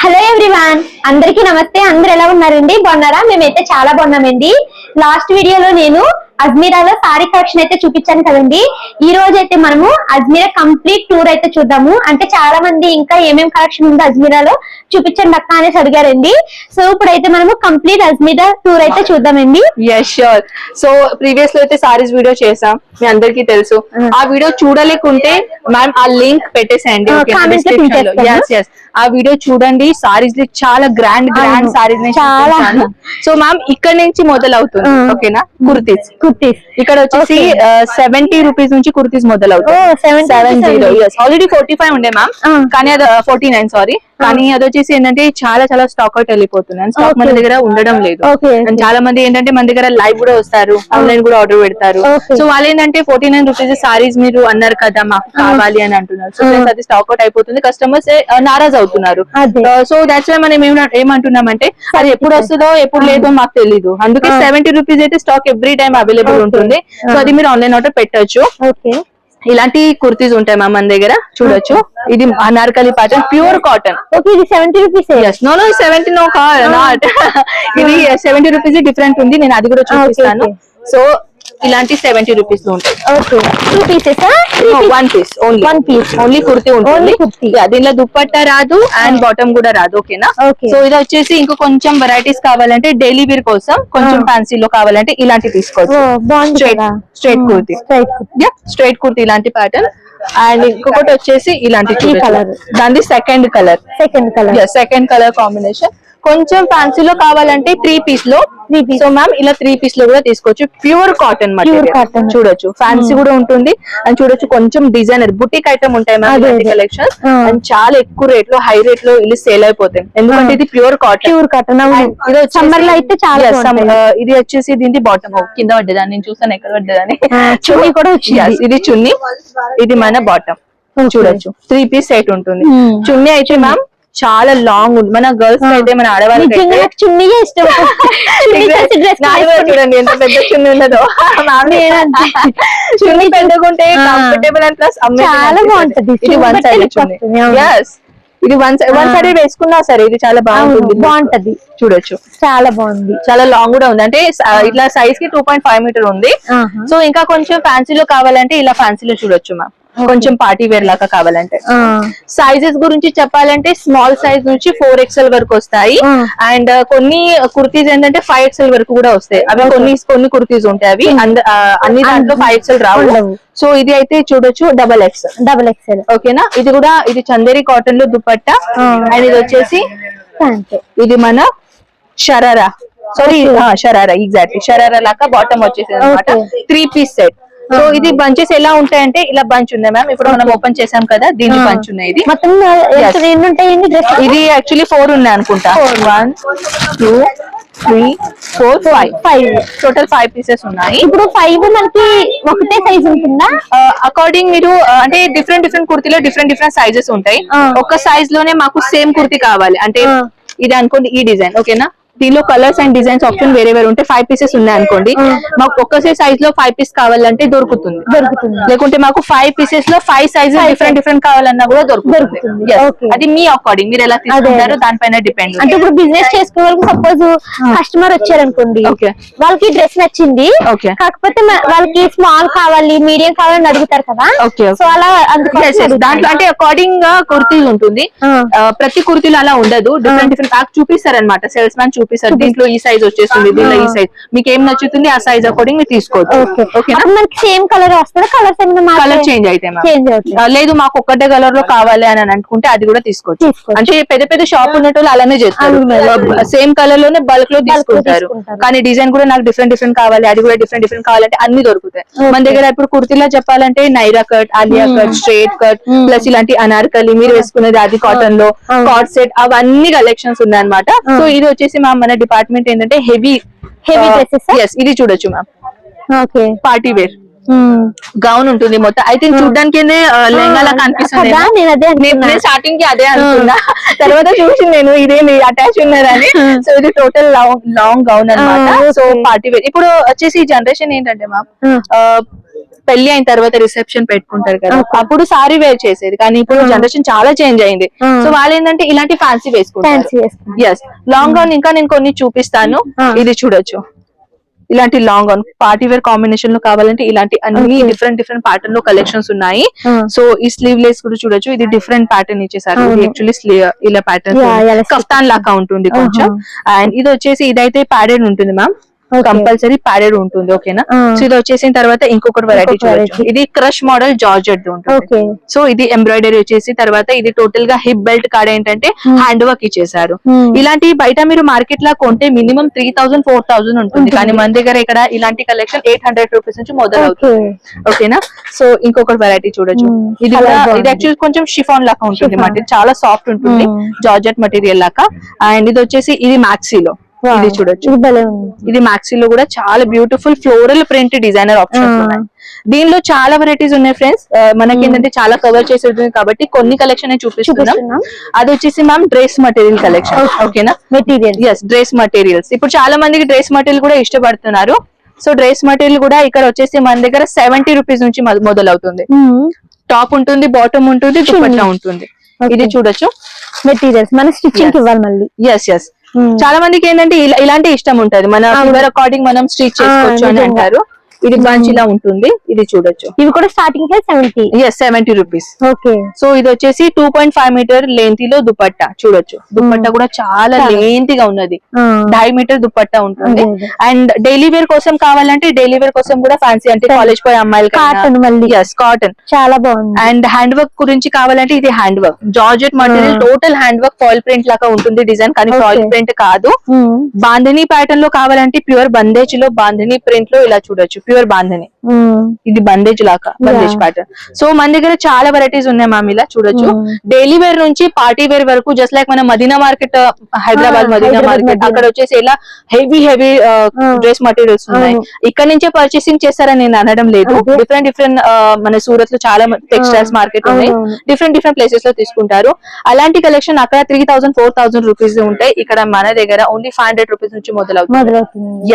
Hello everyone, అందరికీ నమస్తే. అందరు ఎలా ఉన్నారండి? బాగున్నారా? మేమైతే చాలా బాగున్నామండి. లాస్ట్ వీడియోలో నేను అజ్మీరాలో సారీ కలెక్షన్ అయితే చూపించాను కదండి. ఈ రోజు అయితే మనము అజ్మీరా కంప్లీట్ టూర్ అయితే చూద్దాము. అంటే చాలా మంది ఇంకా ఏమేం కలెక్షన్ ఉందో అజ్మీరాలో చూపించండి అక్క అనేసి అడిగారండి. సో ఇప్పుడైతే మనము కంప్లీట్ అజ్మీరా టూర్ అయితే చూద్దామండి. Yes sure. సో ప్రీవియస్ లో అయితే సారీస్ వీడియో చేసాం, మీ అందరికీ తెలుసు. ఆ వీడియో చూడలేకుంటే మ్యామ్ ఆ లింక్ పెట్టేసేయండి. ఆ వీడియో చూడండి. సారీస్ చాలా గ్రాండ్ సారీస్ చాలా. సో మ్యామ్ ఇక్కడ నుంచి మొదలవుతుంది, ఓకేనా? కుర్తీస్ ఇక్కడ వచ్చేసి 70 రూపీస్ నుంచి కుర్తీస్ మొదలవుతాయి. ఆల్రెడీ 45 ఉండే మ్యామ్, కానీ అది 49 సారీ. కానీ అది వచ్చేసి ఏంటంటే చాలా చాలా స్టాక్ అవుట్ వెళ్ళిపోతుంది. స్టాక్ మన దగ్గర ఉండడం లేదు. చాలా మంది ఏంటంటే మన దగ్గర లైవ్ కూడా వస్తారు, ఆన్లైన్ కూడా ఆర్డర్ పెడతారు. సో వాళ్ళు ఏంటంటే 49 రూపీస్ సారీస్ మీరు అన్నారు కదా మాకు కావాలి అని అంటున్నారు. సో అది స్టాక్ అవుట్ అయిపోతుంది, కస్టమర్స్ నారాజ్ అవుతున్నారు. సో దాట్స్ వై మనం ఏమంటున్నామంటే అది ఎప్పుడు వస్తుందో ఎప్పుడు లేదో మాకు తెలీదు. అందుకే 70 రూపీస్ అయితే స్టాక్ ఎవ్రీ టైం అవైలబుల్ ఉంటుంది. సో అది మీరు ఆన్లైన్ ఆర్డర్ పెట్టచ్చు. ఇలాంటి కుర్తీస్ ఉంటాయి మా మన దగ్గర, చూడొచ్చు. ఇది అనార్కలి ప్యాటర్న్, ప్యూర్ కాటన్. ఇది 70 రూపీస్. No 70 no not. ఇది 70 రూపీస్ డిఫరెంట్ ఉంది, నేను అది కూడా చూపిస్తాను. సో ఇలాంటి 70 రూపీస్ లో ఉంటాయి. వన్ పీస్ ఓన్లీ కుర్తీ ఉంటుంది. దీనిలో దుప్పట్టా రాదు అండ్ బాటమ్ కూడా రాదు, ఓకేనా? సో ఇది వచ్చేసి ఇంకో కొంచెం వెరైటీస్ కావాలంటే డైలీ వేర్ కోసం కొంచెం ఫ్యాన్సీలో కావాలంటే ఇలాంటి తీసుకోవచ్చు. స్ట్రైట్ కుర్తీ, స్ట్రైట్ కుర్తీ ఇలాంటి ప్యాటర్న్. అండ్ ఇంకొకటి వచ్చేసి ఇలాంటి కలర్, దాని సెకండ్ కలర్ కాంబినేషన్. కొంచెం ఫ్యాన్సీలో కావాలంటే 3 పీస్ లో. సో మ్యామ్ ఇలా 3 పీస్ లో కూడా తీసుకోవచ్చు. ప్యూర్ కాటన్ మెటీరియల్ చూడొచ్చు, ఫ్యాన్సీ కూడా ఉంటుంది. అండ్ చూడొచ్చు కొంచెం డిజైనర్ బుటిక్ ఐటమ్ ఉంటాయి మ్యామ్ కలెక్షన్. అండ్ చాలా ఎక్కువ రేట్ లో, హై రేట్ లో ఇల్లు సేల్ అయిపోతాయి, ఎందుకంటే ఇది ప్యూర్ కాటన్. సమ్మర్ లో అయితే చాలా. ఇది వచ్చేసి దీని బాటమ్ కింద పడ్డదాన్ని, నేను చూసాను ఎక్కడ పడ్డదాన్ని. చున్నీ కూడా ఇది చున్నీ, ఇది మన బాటమ్. చూడొచ్చు 3 పీస్ సెట్ ఉంటుంది. చున్నీ అయితే మ్యామ్ చాలా లాంగ్ ఉంది. మన గర్ల్స్ అయితే, మన ఆడవాళ్ళకి చున్నీ ఇష్టం. చూడండి ఎంత పెద్ద చున్నీ ఉన్నదో. చున్నీ పెద్దగుంటే కంఫర్టబుల్ అండ్ ప్లస్ చాలా బాగుంటది. ఇది వన్ సైడ్ చున్నీ. ఇది వన్ సైడ్ వేసుకున్నా సరే ఇది చాలా బాగుంటది. చూడొచ్చు చాలా బాగుంది, చాలా లాంగ్ కూడా ఉంది. అంటే ఇట్లా సైజ్ కి 2.5 మీటర్ ఉంది. సో ఇంకా కొంచెం ఫ్యాన్సీలో కావాలంటే ఇలా ఫ్యాన్సీలో చూడొచ్చు మ్యామ్. కొంచెం పార్టీ వేర్ లాగా కావాలంటే. సైజెస్ గురించి చెప్పాలంటే స్మాల్ సైజ్ నుంచి 4XL వరకు వస్తాయి. అండ్ కొన్ని కుర్తీస్ ఏంటంటే 5XL వరకు కూడా వస్తాయి. అవి కొన్ని కుర్తీస్ ఉంటాయి, అవి అన్ని దాంట్లో 5XL రావు. సో ఇది అయితే చూడొచ్చు డబల్ ఎక్స్ఎల్, ఓకేనా? ఇది కూడా ఇది చందేరి కాటన్ లో దుపట్టా. అండ్ ఇది వచ్చేసి ఇది మన షరారా, ఎగ్జాక్ట్లీ షరారా లాగా బాటమ్ వచ్చేసి అనమాట. 3 పీస్ సెట్. సో ఇది బంచెస్ ఎలా ఉంటాయంటే ఇలా బంచ్ ఉన్నాయి మ్యామ్. ఇప్పుడు మనం ఓపెన్ చేసాం కదా, దీని బంచ్ ఉన్నాయి. ఇది మొత్తం ఇది యాక్చువల్లీ 4 ఉన్నాయి అనుకుంటా. 1 2 3 4 5 టోటల్ 5 పీసెస్ ఉన్నాయి. ఇప్పుడు 5 మనకి ఒకటే సైజ్ ఉంటుందా? అకార్డింగ్ మీరు అంటే డిఫరెంట్ కుర్తీలో డిఫరెంట్ సైజెస్ ఉంటాయి. ఒక సైజ్ లోనే మాకు సేమ్ కుర్తీ కావాలి అంటే ఇది అనుకోండి, ఈ డిజైన్, ఓకేనా? దీనిలో కలర్స్ అండ్ డిజైన్స్ ఆప్షన్ వేరే ఉంటే 5 పీసెస్ ఉన్నాయి అనుకోండి, మాకు ఒక్కసే సైజ్ లో 5 పీస్ కావాలంటే దొరుకుతుంది. లేకుంటే మాకు 5 పీసెస్ లో 5 సైజెస్ డిఫరెంట్ కావాలన్నా కూడా దొరుకుతుంది. అది మీ అకార్డింగ్ మీరు ఎలా తీసుకుంటారో దానిపైన డిపెండ్. అంటే ఇప్పుడు బిజినెస్ చేసుకునే వాళ్ళకి సపోజ్ కస్టమర్ వచ్చారనుకోండి, వాళ్ళకి డ్రెస్ నచ్చింది, కాకపోతే వాళ్ళకి స్మాల్ కావాలి, మీడియం కావాలని అడుగుతారు కదా. సో అలా దాంట్లో అంటే అకార్డింగ్ గా కుర్తీస్ ఉంటుంది. ప్రతి కుర్తీలో అలా ఉండదు, డిఫరెంట్ నాకు చూపిస్తారనమాట సేల్స్ మ్యాన్. చూపిస్తారు దీంట్లో ఈ సైజ్ వచ్చేస్తుంది, దీనిలో ఈ సైజ్, మీకు ఏం నచ్చుతుంది ఆ సైజ్ అకార్డింగ్ మీరు తీసుకోవచ్చు. మనకి సేమ్ కలర్ వస్తుంది, కలర్ చేంజ్ అయితే లేదు మాకు ఒక్కటే కలర్ లో కావాలి అని అనుకుంటే అది కూడా తీసుకోవచ్చు. అంటే పెద్ద షాప్ ఉన్నట్టు అలానే చేస్తారు, సేమ్ కలర్ లోనే బల్క్ లో తీసుకుంటారు. కానీ డిజైన్ కూడా నాకు డిఫరెంట్ కావాలి, అది కూడా డిఫరెంట్ కావాలంటే అన్ని దొరుకుతాయి మన దగ్గర. ఇప్పుడు కుర్తీలో చెప్పాలంటే Naira cut, Alia cut, straight cut, plus ఇలాంటి అనార్కలి, మీరు వేసుకునేది అది కాటన్ లో కార్డ్ సెట్, అవన్నీ కలెక్షన్స్ ఉన్నాయన్నమాట. సో ఇది వచ్చేసి మన డిపార్ట్మెంట్ ఏంటంటే హెవీ డ్రెస్సెస్. ఇది చూడొచ్చు మ్యామ్, పార్టీ వేర్ గౌన్ ఉంటుంది మొత్తం. ఐ థింక్ చూడడానికి లెహంగా కనిపిస్తుంది. నేను స్టార్టింగ్ కి అదే అనుకున్నా, తర్వాత చూసి నేను ఇదే అటాచ్ ఉన్నదని. సో ఇది టోటల్ లాంగ్ గౌన్ అన్నమాట. So party wear. ఇప్పుడు వచ్చేసి జనరేషన్ ఏంటంటే మ్యామ్ పెళ్లి అయిన తర్వాత రిసెప్షన్ పెట్టుకుంటారు కదా, అప్పుడు సారీ వేర్ చేసేది. కానీ ఇప్పుడు జనరేషన్ చాలా చేంజ్ అయింది. సో వాళ్ళు ఏంటంటే ఇలాంటి ఫ్యాన్సీ వేసుకుంటారు. ఎస్, లాంగ్ గౌన్ ఇంకా నేను కొన్ని చూపిస్తాను. ఇది చూడొచ్చు, ఇలాంటి long gown party wear combination లో కావాలంటే ఇలాంటి అన్ని డిఫరెంట్ డిఫరెంట్ ప్యాటర్న్ లో కలెక్షన్స్ ఉన్నాయి. సో ఈ స్లీవ్ లెస్ కూడా చూడొచ్చు, ఇది డిఫరెంట్ ప్యాటర్న్ ఇచ్చేసారు. యాక్చువల్లీ ఇలా ప్యాటర్న్ కఫ్తాన్ లాగా ఉంటుంది కొంచెం. అండ్ ఇది వచ్చేసి ఇదైతే ప్యాడెడ్ ఉంటుంది మ్యామ్, కంపల్సరీ ప్యాడెడ్ ఉంటుంది. ఓకేనా. సో ఇది వచ్చేసిన తర్వాత ఇంకొకటి వెరైటీ చూడొచ్చు, ఇది క్రష్ మోడల్ జార్జెట్ ఉంటుంది. సో ఇది ఎంబ్రాయిడరీ వచ్చేసి తర్వాత ఇది టోటల్ గా హిప్ బెల్ట్ కాడ ఏంటంటే హ్యాండ్ వర్క్ ఇచ్చేసారు. ఇలాంటి బయట మీరు మార్కెట్ లా కొంటే మినిమం 3000 4000 ఉంటుంది. కానీ మన దగ్గర ఇక్కడ ఇలాంటి కలెక్షన్ 800 రూపీస్ నుంచి మొదలవుతుంది. ఓకేనా. సో ఇంకొకటి వెరైటీ చూడొచ్చు, ఇది యాక్చువల్లీ కొంచెం షిఫాన్ లాగా ఉంటుంది, మటీరియల్ చాలా సాఫ్ట్ ఉంటుంది, జార్జెట్ మటీరియల్ లాగా. అండ్ ఇది వచ్చేసి ఇది మ్యాక్సీలో, ఇది చూడొచ్చు, ఇది మ్యాక్సీలో కూడా చాలా beautiful floral print designer options ఉన్నాయి. దీనిలో చాలా వెరైటీస్ ఉన్నాయి ఫ్రెండ్స్. మనకి ఏంటంటే చాలా కవర్ చేసేది కాబట్టి కొన్ని కలెక్షన్ చూపిస్తున్నాం. అది వచ్చేసి మ్యామ్ డ్రెస్ మటీరియల్ కలెక్షన్. ఓకేనా, మెటీరియల్. Yes, dress materials. ఇప్పుడు చాలా మందికి డ్రెస్ మటీరియల్ కూడా ఇష్టపడుతున్నారు. సో డ్రెస్ మటీరియల్ కూడా ఇక్కడ వచ్చేసి మన దగ్గర 70 రూపీస్ నుంచి మొదలవుతుంది. టాప్ ఉంటుంది, బాటమ్ ఉంటుంది, దుపట్టా ఉంటుంది. ఇది చూడొచ్చు మెటీరియల్స్, మన స్టిచ్చింగ్ ఇవ్వాలి మళ్ళీ. ఎస్ ఎస్, చాలా మందికి ఏంటంటే ఇలాంటి ఇష్టం ఉంటది, మన ఫీవర్ అకార్డింగ్ మనం స్టిచ్ చేసుకోవచ్చు అని అంటారు. ఇది బంచ్ ఇలా ఉంటుంది. ఇది చూడొచ్చు, ఇవి కూడా స్టార్టింగ్ 70 రూపీస్. ఓకే. సో ఇది వచ్చేసి 2.5 మీటర్ లెంత్ లో దుపట్టా చూడొచ్చు. దుపట్టా కూడా చాలా లెంత్ గా ఉన్నది, 2.5 మీటర్ దుపట్టా ఉంటుంది. అండ్ డైలీ వేర్ కోసం కావాలంటే డైలీ వేర్ కోసం కూడా ఫ్యాన్సీ అంటే కాలేజ్ పోయే అమ్మాయిలకి కాటన్, మళ్ళీ కాటన్ చాలా బాగుంది. అండ్ హ్యాండ్ వర్క్ గురించి కావాలంటే ఇది hand work georgette material, total hand work foil print లాగా ఉంటుంది డిజైన్, కానీ ఫాయిల్ ప్రింట్ కాదు. బాంధనీ ప్యాటర్న్ లో కావాలంటే ప్యూర్ బందేజ్ లో, బాంధనీ ప్రింట్ లో ఇలా చూడొచ్చు, ప్యూర్ బాంధని. ఇది బందేజ్ లాగా, బందేజ్ ప్యాటర్న్. సో మన దగ్గర చాలా వెరైటీస్ ఉన్నాయి మ్యామ్, ఇలా చూడొచ్చు. డైలీ వేర్ నుంచి పార్టీ వేర్ వరకు, జస్ట్ లైక్ మన మదీనా మార్కెట్, హైదరాబాద్ మదీనా మార్కెట్, అక్కడ వచ్చేసి ఇలా హెవీ డ్రెస్ మటీరియల్స్ ఉన్నాయి. ఇక్కడ నుంచే పర్చేసింగ్ చేస్తారని నేను అనడం లేదు. డిఫరెంట్ డిఫరెంట్ మన సూరత్ లో చాలా టెక్స్టైల్స్ మార్కెట్ ఉన్నాయి, డిఫరెంట్ డిఫరెంట్ ప్లేసెస్ లో తీసుకుంటారు. అలాంటి కలెక్షన్ అక్కడ 3000 4000 రూపీస్ ఉంటాయి. ఇక్కడ మన దగ్గర ఓన్లీ 500 రూపీస్ నుంచి మొదలవుతుంది.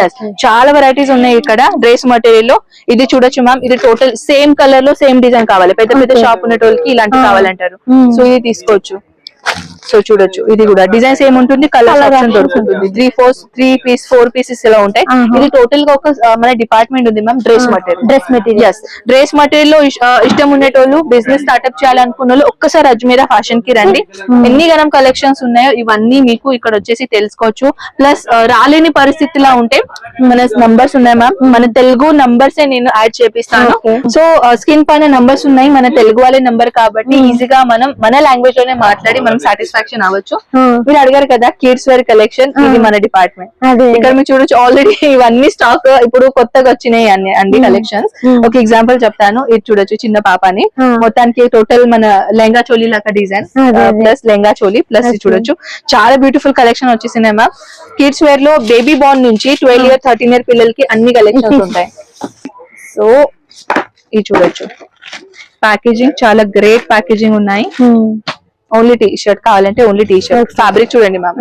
ఎస్, చాలా వెరైటీస్ ఉన్నాయి ఇక్కడ డ్రెస్ మటీరియల్ లో. ఇది చూడొచ్చు మ్యామ్, ఇది టోటల్ సేమ్ కలర్ లో సేమ్ డిజైన్ కావాలి, పెద్ద పెద్ద షాప్ ఉన్న వాళ్ళకి ఇలాంటి కావాలంటారు. సో ఇది తీసుకోవచ్చు. సో చూడొచ్చు, ఇది కూడా డిజైన్స్ ఏముంటుంది, కలర్ ఆప్షన్ దొరుకుతుంది. 3 పీస్ 4 పీసెస్ ఇలా ఉంటాయి. ఇది టోటల్ గా ఒక మన డిపార్ట్మెంట్ ఉంది ma'am, dress material. Yes, dress material లో ఇష్టం ఉండేటోళ్ళు, బిజినెస్ స్టార్ట్అప్ చేయాలనుకున్న వాళ్ళు ఒక్కసారి అజ్మీరా ఫ్యాషన్ కి రండి. ఎన్ని గణం కలెక్షన్స్ ఉన్నాయో ఇవన్నీ మీకు ఇక్కడ వచ్చేసి తెలుసుకోవచ్చు. ప్లస్ రాలేని పరిస్థితిలా ఉంటే మన నంబర్స్ ఉన్నాయి మ్యామ్, మన తెలుగు నంబర్స్ నేను యాడ్ చేపిస్తాను. సో స్క్రీన్ పైన నంబర్స్ ఉన్నాయి, మన తెలుగు వాళ్ళే నంబర్ కాబట్టి ఈజీగా మనం మన లాంగ్వేజ్ లోనే మాట్లాడి మనం సాటిస్ఫాక్షన్ అవ్వచ్చు. మీరు అడిగారు కదా కిడ్స్ వేర్ కలెక్షన్, ఇది మన డిపార్ట్మెంట్. ఇక్కడ మీరు చూడొచ్చు, ఆల్రెడీ ఇవన్నీ స్టాక్ ఇప్పుడు కొత్తగా వచ్చినాయి అన్ని కలెక్షన్స్. ఒక ఎగ్జాంపుల్ చెప్తాను, ఇది చూడొచ్చు, చిన్న పాపని మొత్తానికి టోటల్ మన లెంగా చోలీ లాగా design plus lehenga choli plus చూడొచ్చు, చాలా బ్యూటిఫుల్ కలెక్షన్ వచ్చేసినాయి మ్యామ్. కిడ్స్ వేర్ లో బేబీ బార్న్ నుంచి 12 ఇయర్ 13 ఇయర్ పిల్లలకి అన్ని కలెక్షన్స్ ఉంటాయి. సో ఇది చూడొచ్చు, ప్యాకేజింగ్ చాలా గ్రేట్ ప్యాకేజింగ్ ఉన్నాయి. ఓన్లీ టీ షర్ట్ కావాలంటే ఓన్లీ టీ షర్ట్. ఫ్యాబ్రిక్ చూడండి మ్యామ్,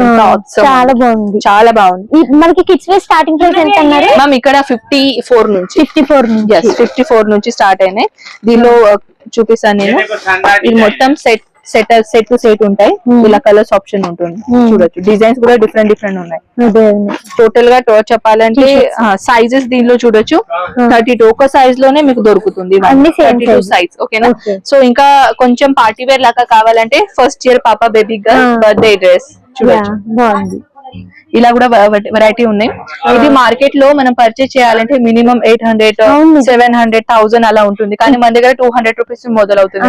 చాలా బాగుంది, చాలా బాగుంది. మనకి కిడ్స్ వేర్ స్టార్టింగ్ ప్రైస్ ఎంత అన్నారు మ్యామ్? ఇక్కడ 54 నుంచి స్టార్ట్ అయినాయి. దీనిలో చూపిస్తాను నేను. ఇది మొత్తం సెట్ టు సెట్ ఉంటాయి, ఇలా కలర్స్ ఆప్షన్ ఉంటుంది. చూడొచ్చు, డిజైన్స్ కూడా డిఫరెంట్ డిఫరెంట్ ఉన్నాయి. టోటల్ గా చెప్పాలంటే సైజెస్ దీనిలో చూడొచ్చు, 32 ఒక సైజ్ లోనే మీకు దొరుకుతుంది, 32 సైజ్. ఓకేనా. సో ఇంకా కొంచెం పార్టీ వేర్ లాగా కావాలంటే ఫస్ట్ ఇయర్ పాప బేబీ గర్ల్ బర్త్డే డ్రెస్ చూడొచ్చు, బాగుంది. ఇలా కూడా వెరైటీ ఉన్నాయి. ఇది మార్కెట్ లో మనం పర్చేస్ చేయాలంటే మినిమం 800 700 1000 అలా ఉంటుంది, కానీ మన దగ్గర 200 రూపీస్ మొదలవుతుంది.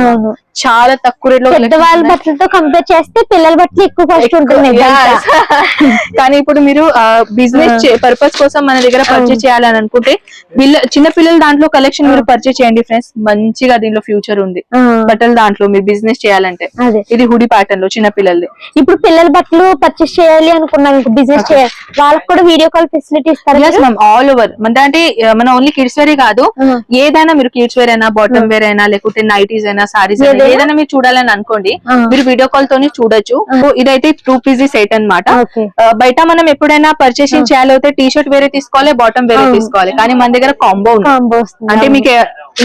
చాలా తక్కువ రేట్ లో. పెద్దవాళ్ళ బట్టలతో కంపేర్ చేస్తే పిల్లల బట్టలు ఎక్కువ కాస్ట్ ఉంటుంది. కానీ ఇప్పుడు మీరు బిజినెస్ పర్పస్ కోసం మన దగ్గర పర్చేస్ చేయాలని అనుకుంటే చిన్న పిల్లల దాంట్లో కలెక్షన్ మీరు పర్చేస్ చేయండి ఫ్రెండ్స్, మంచిగా దీనిలో ఫ్యూచర్ ఉంది. బట్టల దాంట్లో మీరు బిజినెస్ చేయాలంటే ఇది హుడీ ప్యాటర్న్ లో చిన్న పిల్లలది. ఇప్పుడు పిల్లల బట్టలు పర్చేస్ చేయాలి అనుకున్నాం, బిజినెస్ చేయాలి, వాళ్ళకి కూడా వీడియో కాల్ ఫెసిలిటీ ఇస్తారు ఆల్ ఓవర్. అంటే మన ఓన్లీ కిడ్స్ వేరే కాదు, ఏదైనా మీరు కిడ్స్ వేర్ అయినా, బాటమ్ వేర్ అయినా, లేకుంటే నైటీస్ అయినా, సారీస్ అయినా, ఏదైనా మీరు చూడాలని అనుకోండి, మీరు వీడియో కాల్ తోనే చూడొచ్చు. ఇదైతే 2 పీస్ సెట్ అన్నమాట. బయట మనం ఎప్పుడైనా పర్చేసింగ్ చేయాలి అయితే టీ షర్ట్ వేరే తీసుకోవాలి, బాటమ్ వేరే తీసుకోవాలి, కానీ మన దగ్గర కాంబో ఉంది. అంటే మీకు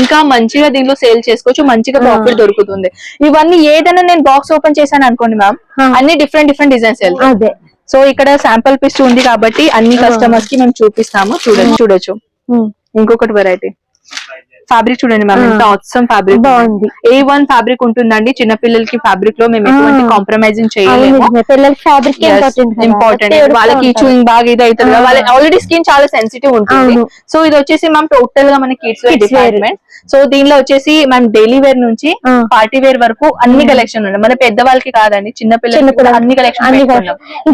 ఇంకా మంచిగా దీనిలో సేల్ చేసుకోవచ్చు, మంచిగా ప్రాఫిట్ దొరుకుతుంది. ఇవన్నీ ఏదైనా నేను బాక్స్ ఓపెన్ చేశాను అనుకోండి మ్యామ్, అన్ని డిఫరెంట్ డిఫరెంట్ డిజైన్స్ వెళ్తాయి. సో ఇక్కడ శాంపుల్ పీస్ ఉంది కాబట్టి అన్ని కస్టమర్స్ కి మేము చూపిస్తాము. చూడొచ్చు ఇంకొకటి వెరైటీ ఫ్యాబ్రిక్ చూడండి మ్యామ్, ఎంత ఆసమ్ ఫ్యాబ్రిక్ బాగుంది. A1 ఫ్యాబ్రిక్ ఉంటుందండి. చిన్న పిల్లలకి ఫ్యాబ్రిక్ లో మేము ఎటువంటి కాంప్రమైజింగ్ చేయలేము. ఇంపార్టెంట్, వాళ్ళకి చూయింగ్ బాగా ఇది అవుతుంది, వాళ్ళ ఆల్రెడీ స్కిన్ చాలా సెన్సిటివ్ ఉంటుంది. సో ఇది వచ్చేసి మ్యామ్ టోటల్ గా మన కిడ్స్ వేర్ డిపార్ట్మెంట్. సో దీనిలో వచ్చేసి మనం డైలీ వేర్ నుంచి పార్టీ వేర్ వరకు అన్ని కలెక్షన్ ఉన్నాయి. మన పెద్ద వాళ్ళకి కాదండి, చిన్న పిల్లలకి కూడా అన్ని collection.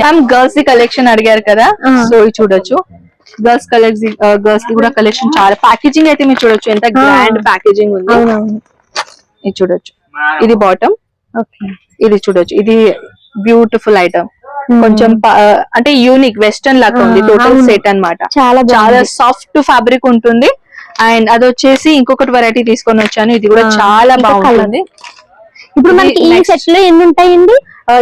Ma'am girls the collection అడిగారు కదా, సో ఇది చూడొచ్చు. గర్ల్స్ గర్ల్స్ కి కూడా కలెక్షన్ చాలా. ప్యాకేజింగ్ అయితే మీరు చూడొచ్చు ఎంత గ్రాండ్ ప్యాకేజింగ్ ఉంది. ఇది చూడొచ్చు, ఇది బాటమ్, ఇది చూడొచ్చు, ఇది బ్యూటిఫుల్ ఐటమ్, కొంచెం అంటే యూనిక్ వెస్టర్న్ లాగా ఉంది. టోటల్ సెట్ అన్నమాట. చాలా సాఫ్ట్ ఫ్యాబ్రిక్ ఉంటుంది. అండ్ అది వచ్చేసి ఇంకొకటి వెరైటీ తీసుకొని వచ్చాను, ఇది కూడా చాలా బాగుంటుంది. ఇప్పుడు మనకి ఈ సెట్ లో ఎన్ని ఉంటాయండి?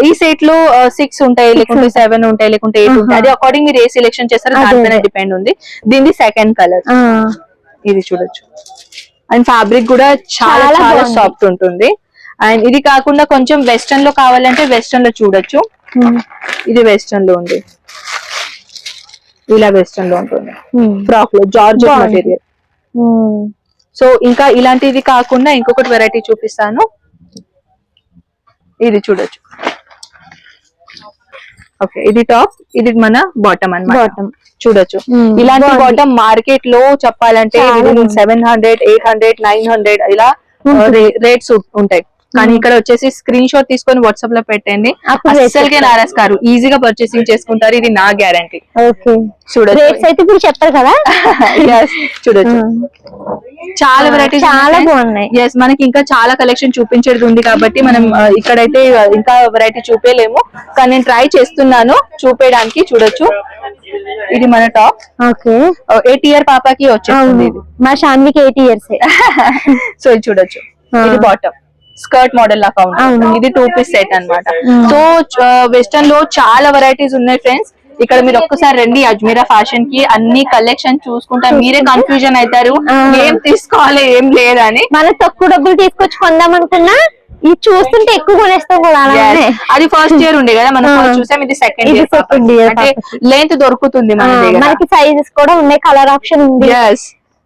ఈ సెట్ లో 6 ఉంటాయి, లేకుంటే 7 ఉంటాయి, లేకుంటే 8 ఉంటాయి. అది అకార్డింగ్ మీరు ఏ సెలెక్షన్ చేస్తారో దానిపైన డిపెండ్ ఉంది. దీనిది సెకండ్ కలర్, ఇది చూడొచ్చు. అండ్ ఫ్యాబ్రిక్ కూడా చాలా చాలా సాఫ్ట్ ఉంటుంది. అండ్ ఇది కాకుండా కొంచెం వెస్టర్న్ లో కావాలంటే వెస్టర్న్ లో చూడొచ్చు. ఇది వెస్టర్న్ లో ఉంది, ఇలా వెస్టర్న్ లో ఉంటుంది. ఫ్రాక్ లో జార్జెట్ మెటీరియల్. సో ఇంకా ఇలాంటిది కాకుండా ఇంకొకటి వెరైటీ చూపిస్తాను, ఇది చూడొచ్చు. ఓకే, ఇది టాప్, ఇది మన బాటమ్ అన్నమాట. చూడొచ్చు, ఇలాంటి బాటమ్ మార్కెట్ లో చెప్పాలంటే 700, 800, 900 ఇలా రేట్స్ ఉంటాయి. కానీ ఇక్కడ వచ్చేసి స్క్రీన్ షాట్ తీసుకొని వాట్సాప్ లో పెట్టండి, అసలుకే నారాజ్ కారు, ఈజీగా పర్చేసింగ్ చేసుకుంటారు. ఇది నా గ్యారంటీ. చూడొచ్చు, అయితే ఇప్పుడు చెప్పారు కదా. చూడొచ్చు, చాలా వెరైటీస్ చాలా బాగున్నాయి. ఎస్, మనకి ఇంకా చాలా కలెక్షన్ చూపించేది ఉంది కాబట్టి మనం ఇక్కడైతే ఇంకా వెరైటీ చూపేలేము, కానీ నేను ట్రై చేస్తున్నాను చూపేయడానికి. చూడొచ్చు, ఇది మన టాప్. ఓకే, 8 ఇయర్ పాపకి వచ్చేస్తుంది. మా షాన్వికి 8 ఇయర్స్. సో ఇది చూడొచ్చు, ఇది బాటమ్ స్కర్ట్ మోడల్ లాగా ఉంటుంది. ఇది 2 పీస్ సెట్ అన్నమాట. సో వెస్టర్న్ లో చాలా వెరైటీస్ ఉన్నాయి ఫ్రెండ్స్. ఇక్కడ మీరు ఒక్కసారి రండి అజ్మీరా ఫ్యాషన్ కి, అన్ని కలెక్షన్ చూసుకుంటా మీరే కన్ఫ్యూజన్ అవుతారు ఏం తీసుకోవాలి ఏం లేదని. మనం తక్కువ డబ్బులు తీసుకొచ్చి కొందాం అనుకున్నా ఇది చూస్తుంటే ఎక్కువ కొనేస్తాం కూడా. అది ఫస్ట్ ఇయర్ ఉండే కదా మనం చూసాం, ఇది సెకండ్ ఇయర్. అంటే లెంత్ దొరుకుతుంది మన దగ్గర, మనకి సైజెస్ కూడా ఉన్నాయి, కలర్ ఆప్షన్ ఉంది.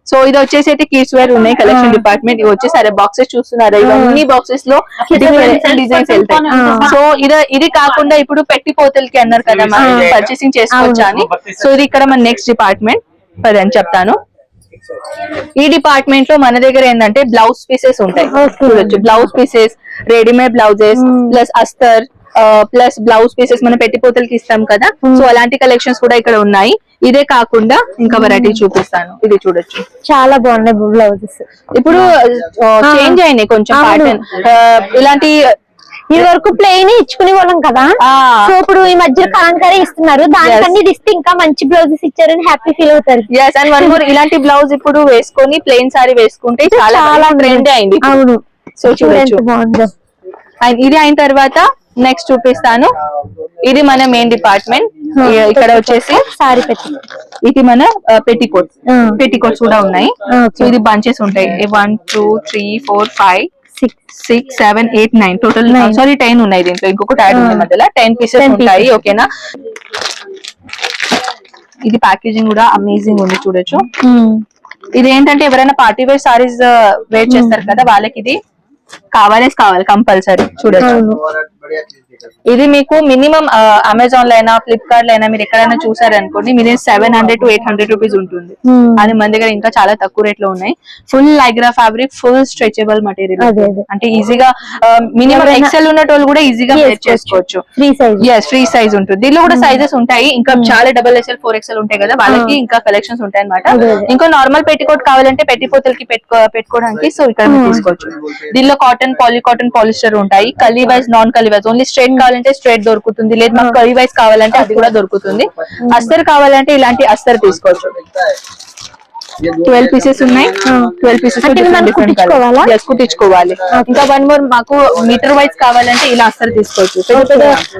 సో ఇది వచ్చేసి అయితే కిడ్స్ వేర్ ఉన్నాయి కలెక్షన్ డిపార్ట్మెంట్. ఇవి వచ్చేసి అరే బాక్సెస్ చూస్తున్నారు, ఇవన్నీ బాక్సెస్ లో డిఫరెంట్ డిజైన్స్ వెళ్తాయి. సో ఇది కాకుండా ఇప్పుడు పెట్టిపోతలకి అన్నారు కదా మనం పర్చేసింగ్ చేసుకోవచ్చా అని. సో ఇది ఇక్కడ మన నెక్స్ట్ డిపార్ట్మెంట్ పదని చెప్తాను. ఈ డిపార్ట్మెంట్ లో మన దగ్గర ఏంటంటే బ్లౌజ్ పీసెస్ ఉంటాయి. చూడొచ్చు, blouse pieces, readymade blouses plus అస్తర్ ప్లస్ బ్లౌజ్ పీసెస్ మనం పెట్టిపోతలకి ఇస్తాం కదా. సో అలాంటి కలెక్షన్స్ కూడా ఇక్కడ ఉన్నాయి. ఇదే కాకుండా ఇంకా వెరైటీ చూపిస్తాను, ఇది చూడొచ్చు, చాలా బాగున్నాయి బ్లౌజెస్. ఇప్పుడు చేంజ్ అయినాయి కొంచెం ప్యాటర్న్. ఇలాంటి ఈ వరకు ప్లెయిన్ ఇచ్చుకునే వాళ్ళం కదా, సో ఇప్పుడు ఈ మధ్య కలంకారీ ఇస్తున్నారు, దానికన్నీ ఇస్తే ఇంకా మంచి బ్లౌజెస్ ఇచ్చారని హ్యాపీ ఫీల్ అవుతారు. yes, and one more, ఇలాంటి బ్లౌజ్ ఇప్పుడు వేసుకొని ప్లెయిన్ సారీ వేసుకుంటే చాలా ట్రెండ్ అయింది. అవును, సో చూడొచ్చు. అండ్ ఇది అయిన తర్వాత నెక్స్ట్ చూపిస్తాను, ఇది మన మెయిన్ డిపార్ట్మెంట్. ఇక్కడ వచ్చేసి సారీ పెట్టి, ఇది మన పెట్టికోట్, పెట్టికోట్స్ కూడా ఉన్నాయి. సో ఇది బంచెస్ ఉంటాయి, 1 2 3 4 5 6 7 8 9 టోటల్, సారీ 10 ఉన్నాయి దీంట్లో, ఇంకొకటి యాడ్ ఉంది మధ్యలో, 10 పీసెస్ ఉంటాయి. ఓకేనా, ఇది ప్యాకేజింగ్ కూడా అమేజింగ్ ఉంది. చూడొచ్చు, ఇది ఏంటంటే ఎవరైనా పార్టీ వేర్ సారీస్ వేర్ చేస్తారు కదా వాళ్ళకి ఇది కావాలి కంపల్సరీ. చూడొచ్చు, ఇది మీకు మినిమం అమెజాన్ లో అయినా ఫ్లిప్కార్ట్ లో అయినా మీరు ఎక్కడైనా చూసారనుకోండి మినిమం 700 to 800 రూపీస్ ఉంటుంది. అది మన దగ్గర ఇంకా చాలా తక్కువ రేట్ లో ఉన్నాయి. Full లైగ్రా fabric, full stretchable material, అంటే ఈజీగా మినిమం ఎక్సెల్ ఉన్న వాళ్ళు కూడా ఈజీగా వేర్ చేసుకోవచ్చు. ఫ్రీ సైజ్ ఉంటుంది. దీనిలో కూడా సైజెస్ ఉంటాయి, ఇంకా చాలా XXL 4XL ఉంటాయి కదా వాళ్ళకి ఇంకా కలెక్షన్స్ ఉంటాయి అనమాట. ఇంకా నార్మల్ పెట్టికోట్ కావాలంటే పెట్టిపోతలకి పెట్టుకోవడానికి సో ఇక్కడ తీసుకోవచ్చు. దీనిలో కాటన్, పాలికాటన్, పాలిస్టర్ ఉంటాయి. కలీ వైజ్, నాన్ కలీ వైజ్, ఓన్లీ స్ట్రైట్ కావాలంటే స్ట్రైట్ దొరుకుతుంది, లేదు మాకు కలీ వైజ్ కావాలంటే అది కూడా దొరుకుతుంది. అస్తర్ కావాలంటే ఇలాంటి అస్తర్ తీసుకోవచ్చు. 12 పీసెస్ ఉన్నాయి. 12 పీసెస్ అంటే మనం కుట్టించుకోవాలా? కుట్టించుకోవాలి. ఇంకా వన్ మోర్ మాకు మీటర్ వైజ్ కావాలంటే ఇలా అస్సలు తీసుకోవచ్చు.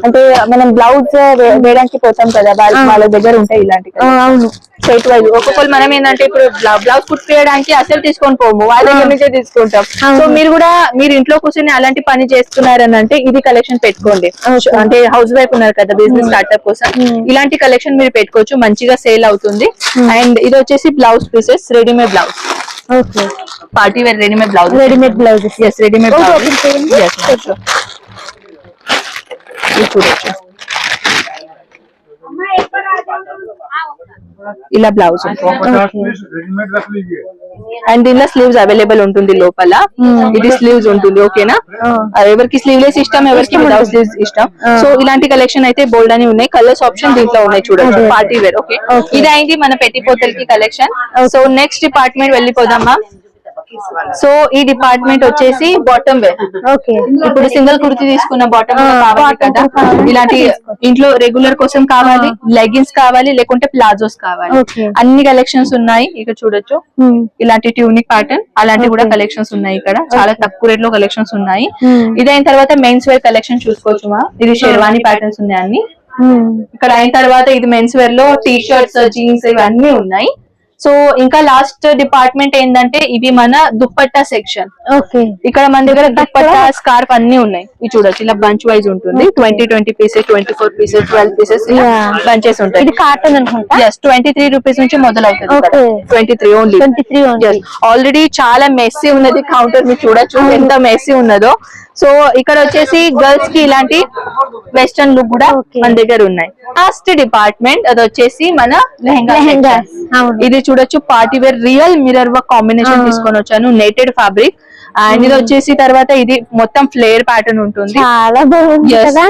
అంటే మనం బ్లౌజ్ వేయడానికి పోతాం కదా, వాళ్ళ దగ్గర ఉంటాయి ఇలాంటివి. అవును, సెట్ వైజ్. ఒక్కొక్కరు మనం ఏంటంటే ఇప్పుడు బ్లౌజ్ కుట్టేయడానికి అసలు తీసుకొని పోము, వాళ్ళ దగ్గర నుంచే తీసుకుంటాం. సో మీరు కూడా మీరు ఇంట్లో కూర్చొని అలాంటి పని చేస్తున్నారని అంటే ఇది కలెక్షన్ పెట్టుకోండి. అంటే హౌస్ వైఫ్ ఉన్నారు కదా, బిజినెస్ స్టార్ట్అప్ కోసం ఇలాంటి కలెక్షన్ మీరు పెట్టుకోవచ్చు, మంచిగా సేల్ అవుతుంది. అండ్ ఇది వచ్చేసి blouse pieces, readymade blouse. Okay, party wear readymade blouse. Readymade blouses. Yes, readymade blouse. ఇది చూడొచ్చు, ఇలా బ్లౌజ్ అండ్ దీనిలో స్లీవ్స్ అవైలబుల్ ఉంటుంది లోపల. ఇది స్లీవ్స్ ఉంటుంది, ఓకేనా. ఎవరికి స్లీవ్లెస్ ఇష్టం, ఎవరికి వితౌట్ స్లీవ్స్ ఇష్టం. సో ఇలాంటి కలెక్షన్ అయితే బోల్డ్ అని ఉన్నాయి. కలర్స్ ఆప్షన్ దీంట్లో ఉన్నాయి చూడండి. Party wear. ఓకే, ఇది అయింది మన పెట్టిపోతలకి కలెక్షన్. సో నెక్స్ట్ డిపార్ట్మెంట్ వెళ్ళిపోదామా. సో ఈ డిపార్ట్మెంట్ వచ్చేసి బాటమ్ వేర్. ఓకే, ఇప్పుడు సింగిల్ కుర్తి తీసుకున్న బాటమ్ కావాలి కదా, ఇలాంటి ఇంట్లో రెగ్యులర్ కోసం కావాలి, లెగిన్స్ కావాలి, లేకుంటే ప్లాజోస్ కావాలి, అన్ని కలెక్షన్స్ ఉన్నాయి. ఇక్కడ చూడొచ్చు ఇలాంటి ట్యూనిక్ ప్యాటర్న్ అలాంటి కూడా కలెక్షన్స్ ఉన్నాయి. ఇక్కడ చాలా తక్కువ రేట్ లో కలెక్షన్స్ ఉన్నాయి. ఇదైన తర్వాత మెన్స్ వేర్ కలెక్షన్ చూసుకోవచ్చు మా. ఇది షెర్వానీ ప్యాటర్న్స్ ఉన్నాయి అన్ని. ఇక్కడ అయిన తర్వాత ఇది మెన్స్ వేర్ లో టీ షర్ట్స్, జీన్స్ ఇవన్నీ ఉన్నాయి. సో ఇంకా లాస్ట్ డిపార్ట్మెంట్ ఏంటంటే ఇది మన దుప్పట్టా సెక్షన్. ఓకే, ఇక్కడ మన దగ్గర దుప్పట్టా, స్కార్ఫ్ అన్ని ఉన్నాయి. ఇది చూడొచ్చు, ఇలా బంచ్ వైజ్ ఉంటుంది. 20 పీసెస్, 24 పీసెస్, 12 పీసెస్ బంచెస్ ఉంటాయి. ఇది కాటన్ అనుకుంటా. 23 రూపీస్ నుంచి మొదలవుతుంది. 23 ఓన్లీ. ఆల్రెడీ చాలా మెస్సీ ఉన్నది కౌంటర్, మీరు చూడొచ్చు ఎంత మెస్సీ ఉన్నదో. సో ఇక్కడ వచ్చేసి గర్ల్స్ కి ఇలాంటి వెస్టర్న్ లుక్ కూడా మన దగ్గర ఉన్నాయి. లాస్ట్ డిపార్ట్మెంట్ అది వచ్చేసి మన లెహెంగా. ఇది చూడొచ్చు, party wear real mirror work combination తీసుకొని వచ్చాను, నెటెడ్ ఫ్యాబ్రిక్. అండ్ ఇది వచ్చేసి తర్వాత ఇది మొత్తం ఫ్లేర్ ప్యాటర్న్ ఉంటుంది. చాలా బాగుంది కదా.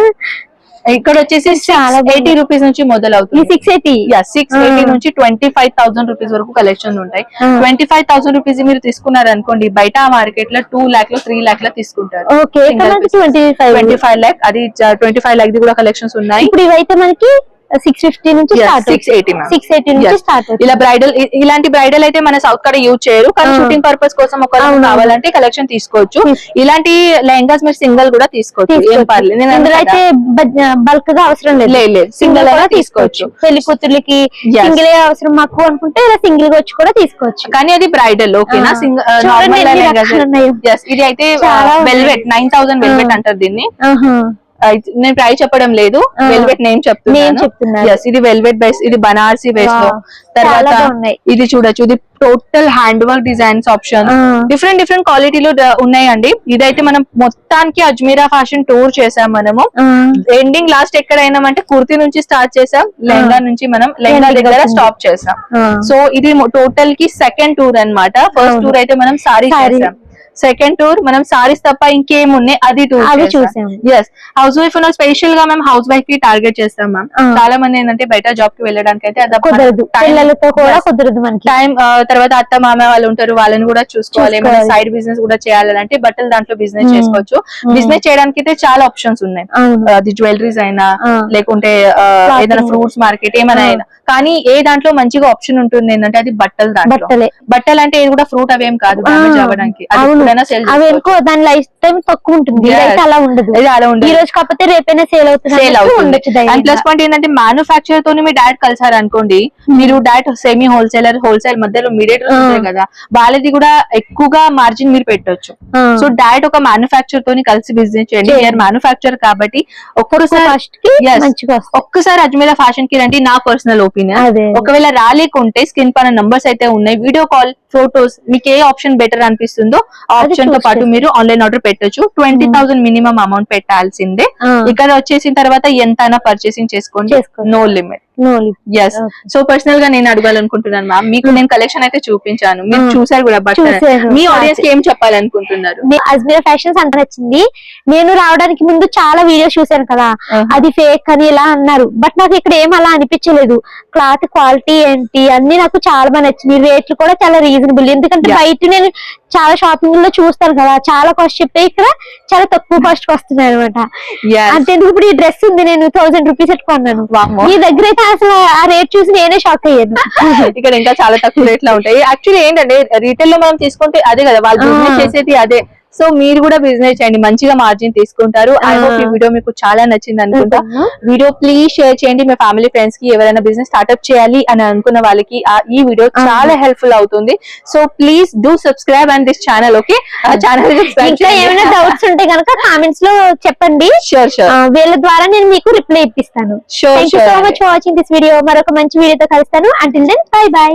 ఇక్కడ వచ్చేసి 80 రూపీస్ నుంచి మొదలవుతుంది. 680 నుంచి 25,000 రూపీస్ వరకు కలెక్షన్ ఉంటాయి. 25,000 రూపీస్ మీరు తీసుకున్నారు అనుకోండి, బయట మార్కెట్ లో 2 లాక్ 3 లాక్ తీసుకుంటారు. 25 లాక్, అది 25 లాక్ ది కూడా కలెక్షన్స్ ఉన్నాయి. ఇప్పుడు ఇవైతే మనకి 650 నుంచి 680 నుంచి స్టార్ట్. ఇలా బ్రైడల్, ఇలాంటి బ్రైడల్ అయితే మన సౌత్ కడ యూజ్ చేయరు, కానీ షూటింగ్ పర్పస్ కోసం ఒకవేళ కావాలంటే కలెక్షన్ తీసుకోవచ్చు. ఇలాంటి లెహంగాస్ మీరు సింగిల్ కూడా తీసుకోవచ్చు, ఏం పర్లేదు. అయితే బల్క్ గా అవసరం లేదు, సింగిల్ అయినా తీసుకోవచ్చు. పెళ్లి కూతుర్లకి సింగిల్ అవసరం మాకు అనుకుంటే ఇలా సింగిల్ గా వచ్చి కూడా తీసుకోవచ్చు. కానీ అది బ్రైడల్, ఓకేనా. ఇది అయితే వెల్వెట్ 9000 వెల్వెట్ అంటారు దీన్ని. నేను ప్రైస్ చెప్పడం లేదు, వెల్వెట్ నేమ్ చెప్తున్నాను. ఇది వెల్వెట్ బేస్, ఇది బనారసి బేస్ లో. తర్వాత ఇది చూడొచ్చు, ఇది total hand work designs option, different క్వాలిటీలో ఉన్నాయండి. ఇదైతే మనం మొత్తానికి అజ్మీరా ఫ్యాషన్ టూర్ చేసాం మనము. ఎండింగ్ లాస్ట్ ఎక్కడైనామంటే కుర్తీ నుంచి స్టార్ట్ చేసాం, లెహంగా నుంచి మనం లెహంగా దగ్గర స్టాప్ చేసాం. సో ఇది టోటల్ కి సెకండ్ టూర్ అన్నమాట. ఫస్ట్ టూర్ అయితే మనం సారీ చేసాం, సెకండ్ టూర్ మనం సారీస్ తప్ప ఇంకేమున్నాయి అది టూర్ చూసాం. ఎస్, హౌస్ వైఫ్ ఉన్న స్పెషల్ గా మేము హౌస్ వైఫ్ కి టార్గెట్ చేస్తాం మ్యామ్. చాలా మంది ఏంటంటే బయట జాబ్ కి వెళ్ళడానికి అయితే అది కుదరదు, పిల్లలతో కూడా కుదరదు మనకి టైం. తర్వాత అత్త మామ వాళ్ళు ఉంటారు, వాళ్ళని కూడా చూసుకోవాలి. ఏమైనా సైడ్ బిజినెస్ కూడా చేయాలంటే బట్టలు దాంట్లో బిజినెస్ చేసుకోవచ్చు. బిజినెస్ చేయడానికి అయితే చాలా ఆప్షన్స్ ఉన్నాయి, అది జ్యువెలరీస్ అయినా లేకుంటే ఏదైనా ఫ్రూట్స్ మార్కెట్ ఏమైనా అయినా. కానీ ఏ దాంట్లో మంచిగా ఆప్షన్ ఉంటుంది ఏంటంటే అది బట్టలు. దాంట్లో బట్టలు అంటే ఇది కూడా ఫ్రూట్ అవేం కాదు డామేజ్ అవ్వడానికి. దాని లైఫ్ టైం తక్కువ ఉంటుంది, అలా ఉండదు. ఈ రోజు కాకపోతే రేపైనా సేల్ అవుతుంది. ప్లస్ పాయింట్ ఏంటంటే మ్యానుఫాక్చర్ తోని మీ డాడ్ కలిసారు అనుకోండి, మీరు డాడ్ సెమీ హోల్సేలర్, హోల్సేల్ మధ్యలో మీడియేటర్ ఉంటాయి కదా, వాళ్ళది కూడా ఎక్కువగా మార్జిన్ మీరు పెట్టొచ్చు. సో డాడ్ ఒక మ్యానుఫాక్చర్ తోని కలిసి బిజినెస్ చేయండి. మ్యానుఫాక్చర్ కాబట్టి ఒక్కసారి అజ్మీరా ఫ్యాషన్ కి రండి, నా పర్సనల్ ఒపీనియన్. ఒకవేళ రాలేకుంటే స్క్రీన్ పైన నంబర్స్ అయితే ఉన్నాయి, వీడియో కాల్, ఫోటోస్, మీకు ఏ ఆప్షన్ బెటర్ అనిపిస్తుందో ఆ ఆప్షన్ తో పాటు మీరు ఆన్లైన్ ఆర్డర్ పెట్టొచ్చు. 20,000 మినిమం అమౌంట్ పెట్టాల్సిందే. ఇక్కడ వచ్చేసిన తర్వాత ఎంతైనా పర్చేసింగ్ చేసుకోండి, no limit. Yes, so personal గా నేను అడగాలనుకుంటున్నాను మ్యామ్, మీకు నేను కలెక్షన్ అయితే చూపించాను, మీరు చూసారు కూడా. బట్ మీ ఆడియన్స్ కి ఏం చెప్పాలనుకుంటున్నారు? అజ్మీరా ఫ్యాషన్స్ అంటే నచ్చింది. నేను రావడానికి ముందు చాలా వీడియోస్ చూసాను కదా, అది ఫేక్ అని ఇలా అన్నారు. బట్ నాకు ఇక్కడ ఏం అలా అనిపించలేదు. క్లాత్ క్వాలిటీ ఏంటి అన్ని నాకు చాలా బాగా నచ్చింది. రేట్లు కూడా చాలా రీజనబుల్. ఎందుకంటే బయట నేను చాలా షాపింగ్ లో చూస్తాను కదా, చాలా కాస్ట్ చెప్తే ఇక్కడ చాలా తక్కువ కాస్ట్ వస్తున్నాయి అనమాట. అంతేందుకు ఇప్పుడు ఈ డ్రెస్ ఉంది, నేను 1000 రూపీస్ పెట్టుకున్నాను. మీ దగ్గర అయితే అసలు ఆ రేట్ చూసి నేనే షాక్ అయ్యాను. ఇక్కడ ఇంకా చాలా తక్కువ రేట్ లో ఉంటాయి. యాక్చువల్లీ ఏంటంటే రీటైల్ లో మనం తీసుకుంటే అదే కదా, వాళ్ళు బిజినెస్ చేసేది అదే. సో మీరు కూడా బిజినెస్ చేయండి, మంచిగా మార్జిన్ తీసుకుంటారు. ఐ హోప్ ఈ వీడియో మీకు చాలా నచ్చింది అనుకుంటా. వీడియో ప్లీజ్ షేర్ చేయండి మీ ఫ్యామిలీ ఫ్రెండ్స్ కి, ఎవరైనా బిజినెస్ స్టార్ట్అప్ చేయాలి అని అనుకున్న వాళ్ళకి ఈ వీడియో చాలా హెల్ప్ఫుల్ అవుతుంది. So please do subscribe and this channel. Okay, channel ఇంకా ఏమైనా డౌట్స్ ఉంటే కనుక కామెంట్స్ లో చెప్పండి. షూర్ షూర్, వీళ్ళ ద్వారా నేను మీకు రిప్లై ఇప్పిస్తాను. Sure thank you so much for watching this video. మరొక మంచి వీడియోతో కలుస్తాను. Until then bye by.